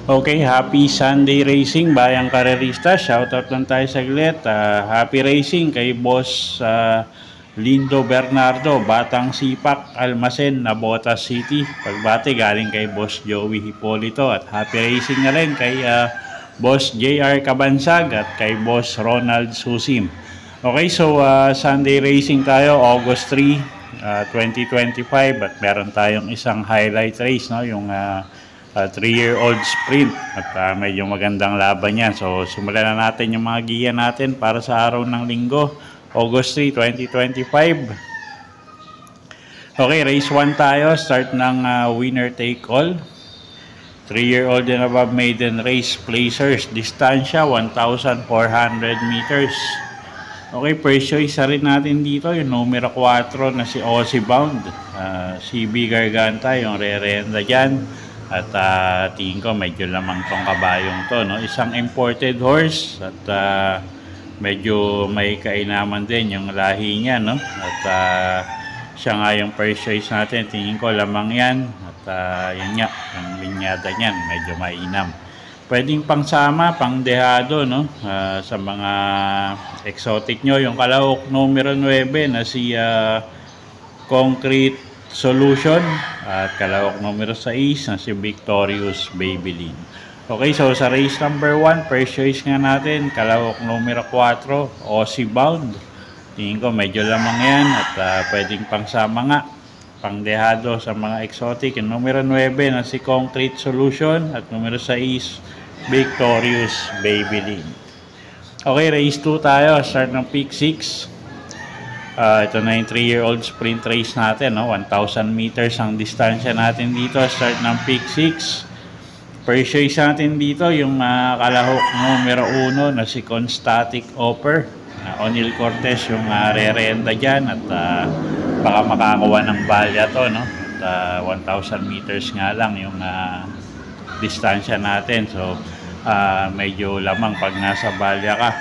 Okay, happy Sunday racing, bayang karerista. Shoutout lang tayo saglit. Happy racing kay Boss Lindo Bernardo, Batang Sipak, Almacen, Nabotas City. Pagbati galing kay Boss Joey Hipolito. At happy racing na rin kay Boss JR Cabansag at kay Boss Ronald Susim. Okay, so Sunday racing tayo, August 3, 2025. At meron tayong isang highlight race, no? Yung 3-year-old sprint at medyo magandang laban yan. So simulan na natin yung mga giya natin para sa araw ng linggo, August 3, 2025. Okay, race 1 tayo. Start ng winner take all. 3-year-old and above maiden race placers. Distansya 1,400 meters. Okay, first choice rin natin dito yung numero 4 na si Aussie Bound. CB Garganta yung re-renda dyan. At tingin ko medyo lamang tong kabayong to, no? Isang imported horse at medyo may kainaman din yung lahi niya, no? At siya nga yung first choice natin, tingin ko lamang yan. At yun nga, ang linyada niyan medyo mainam. Pwedeng pangsama, pangdehado, no? Sa mga exotic nyo, yung kalahok numero 9 na si Concrete Solution at kalahok numero 6 na si Victorious Babylin. Okay, so sa race number 1, first choice nga natin, kalahok numero 4, Aussie Bound. Tingin ko medyo lamang yan at pwedeng pangsama nga, pangdehado sa mga exotic. Yung numero 9 na si Concrete Solution at numero 6, Victorious Babylin. Okay, race 2 tayo, start ng pick 6. Ito na yung 3-year-old sprint race natin, no? 1,000 meters ang distansya natin dito. Start ng pick 6. First choice natin dito yung kalahok numero 1 na si Constatic Offer. O'Neil Cortez yung re-renda dyan at baka makakuha ng balya to, no? At 1,000 meters nga lang yung distansya natin. So medyo lamang pag nasa balya ka.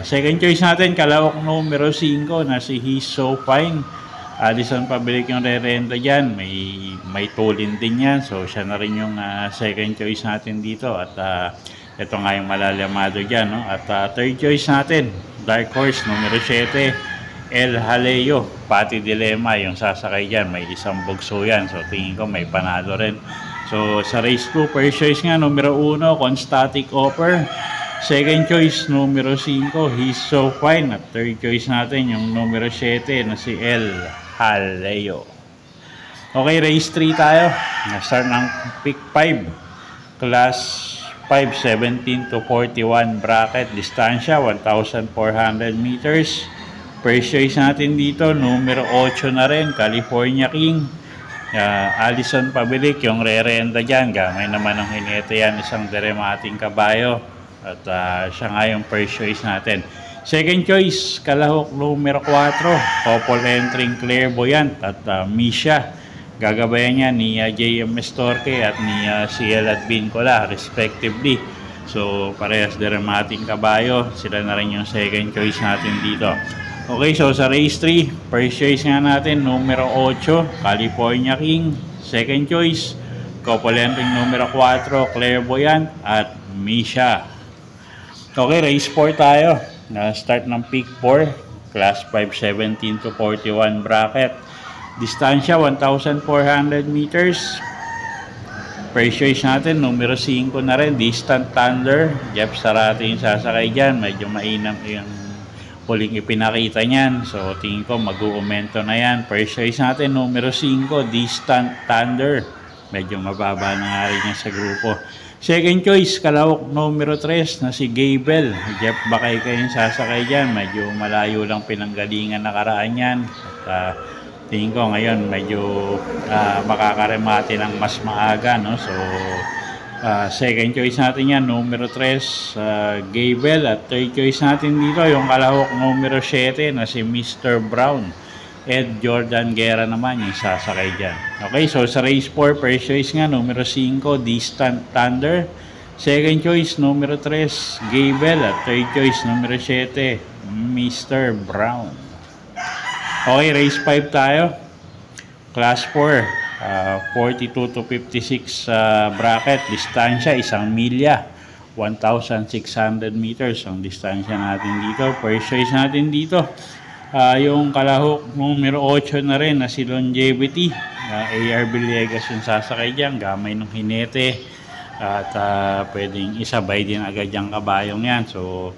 Second choice natin, kalahok numero 5 na si He's So Fine. Addison Pabilik yung re-renta dyan. May tulin din yan. So siya na rin yung second choice natin dito. At ito nga yung malalamado dyan, no? At third choice natin, Dark Horse numero 7, El Jaleo. Pati Dilemma yung sasakay dyan. May isang bugso yan. So tingin ko may panalo rin. So sa race 2, first choice nga numero 1, Constatic Offer. Second choice, numero 5, He's So Fine. At third choice natin, yung numero 7 na si El Jaleo. Okay, race 3 tayo. Start ng pick 5. Class 5, 17 to 41 bracket. Distansya, 1,400 meters. First choice natin dito, numero 8 na rin, California King. Addison Pabilik, yung re-renda dyan. Gamay naman ng hinete yan, isang deremating kabayo. At siya nga yung first choice natin. Second choice, kalahok numero 4, couple entering Clairvoyant at Misha. Gagabayan niya ni J.M. Estorque at ni CL at Vincola respectively. So parehas deremating kabayo. Sila na rin yung second choice natin dito. Okay, so sa race 3, first choice nga natin, numero 8, California King. Second choice, couple entering numero 4, Clairvoyant at Misha. Okay, race 4 tayo. Start ng pick 4. Class 5, 17 to 41 bracket. Distansya, 1,400 meters. First choice natin, numero 5 na rin, Distant Thunder. Jeff Sarate yung sasakay dyan. Medyo mainam yung huling ipinakita niyan. So, tingin ko mag-uumento na yan. First choice natin, numero 5, Distant Thunder. Medyo mababa na nga rin yan sa grupo. Second choice, kalahok numero 3 na si Gable. Jeff Bakay kayong sasakay dyan. Medyo malayo lang pinanggalingan nakaraan yan. At tingin ko ngayon medyo makakaremate ng mas maaga, no? So second choice natin yan, numero 3, Gable. At third choice natin dito yung kalahok numero 7 na si Mr. Brown. Ed Jordan Guerra naman yung sasakay dyan. Okay, so sa race 4, first choice nga, numero 5, Distant Thunder. Second choice, numero 3, Gable. At third choice, numero 7, Mr. Brown. Okay, race 5 tayo. Class 4, 42 to 56 bracket. Distansya, 1 milya. 1,600 meters ang distansya natin dito. First choice natin dito. Yung kalahok numero 8 na rin na si Longevity, ARB Legas yung sasakay dyan, gamay ng hinete at pwedeng isabay din agad yung kabayong yan. So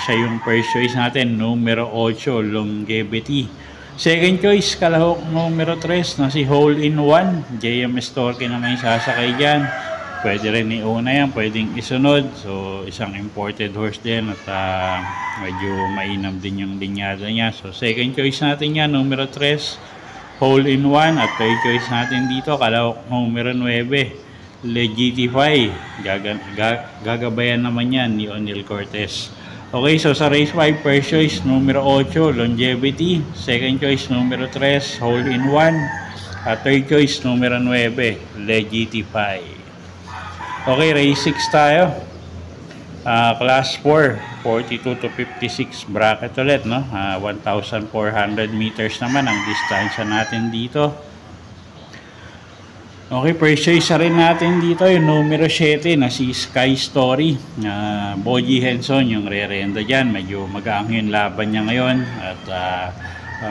siya yung first choice natin, numero 8, Longevity. Second choice, kalahok numero 3 na si Hole in One, JMS Torque naman yung sasakay dyan. Pwede rin iuna yan, pwedeng isunod. So, isang imported horse din at medyo mainam din yung linyada niya. So, second choice natin yan, numero 3, Hole in One. At third choice natin dito, kalahok numero 9, Legitify. Gagabayan naman yan ni O'Neal Cortez. Okay, so sa race 5, first choice, numero 8, Longevity. Second choice, numero 3, Hole in One. At third choice, numero 9, Legitify. Okay, race 6 tayo. Class 4, 42 to 56 bracket ulit, no? 1,400 meters naman ang distansya natin dito. Okay, first choice rin natin dito yung numero 7 na si Sky Story. Boji Henson yung re-renda dyan. Medyo magaang yung laban niya ngayon. At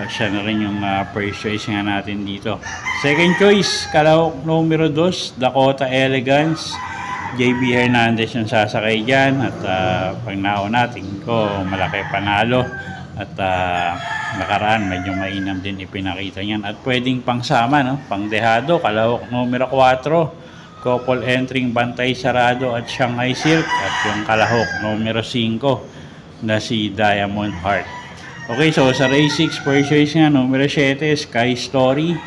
siya na rin yung first choice nga natin dito. Second choice, kalahok numero 2, Dakota Elegance. JB Hernandez yung sasakay dyan. At pag natin ko, malaki panalo. At nakaraan, medyo mainam din ipinakita niyan. At pwedeng pangsama, no? Pangdehado, kalahok numero 4, couple entering Bantay Sarado at Shanghai Silk. At yung kalahok numero 5 na si Diamond Heart. Okay, so sa race 6, first choice nga, numero 7, Sky Story.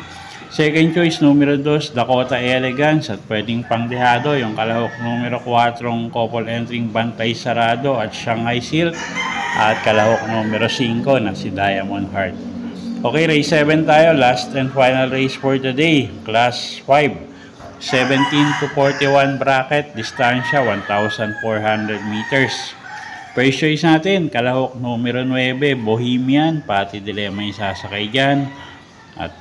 Second choice, numero 2, Dakota Elegance. At pwedeng pangdehado, yung kalahok numero 4, couple entering Bantay Sarado at Shanghai Silk. At kalahok numero 5 na si Diamond Heart. Okay, race 7 tayo. Last and final race for the day. Class 5, 17 to 41 bracket. Distansya, 1,400 meters. First choice natin, kalahok numero 9, Bohemian. Pati Dilema yung sasakay dyan. At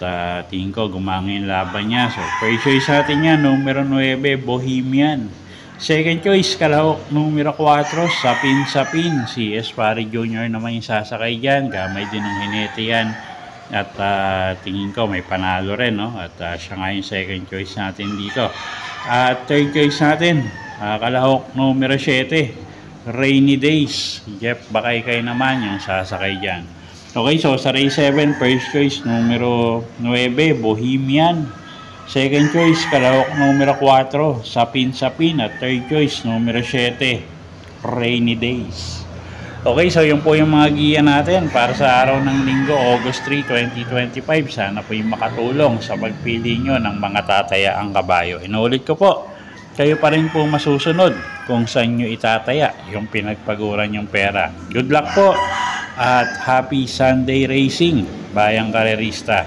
tingin ko gumangin laban niya. So, first choice natin yan, numero 9, Bohemian. Second choice, kalahok numero 4, Sapin. Si Espari Jr. naman yung sasakay dyan. Gamay din ng hinete yan. At tingin ko may panalo rin, no? At siya nga yung second choice natin dito. At third choice natin, kalahok numero 7, Rainy Days. Jeff Bakaykay naman yung sasakay dyan. Okay, so sa race 7, first choice, numero 9, Bohemian. Second choice, kalahok numero 4, Sapin. At third choice, numero 7, Rainy Days. Okay, so yun po yung mga giya natin para sa araw ng Linggo, August 3, 2025. Sana po yung makatulong sa pagpili nyo ng mga tatayaang kabayo. Inulit ko po, kayo pa rin po masusunod kung saan nyo itataya yung pinagpaguran yung pera. Good luck po! At happy Sunday racing, bayang karerista.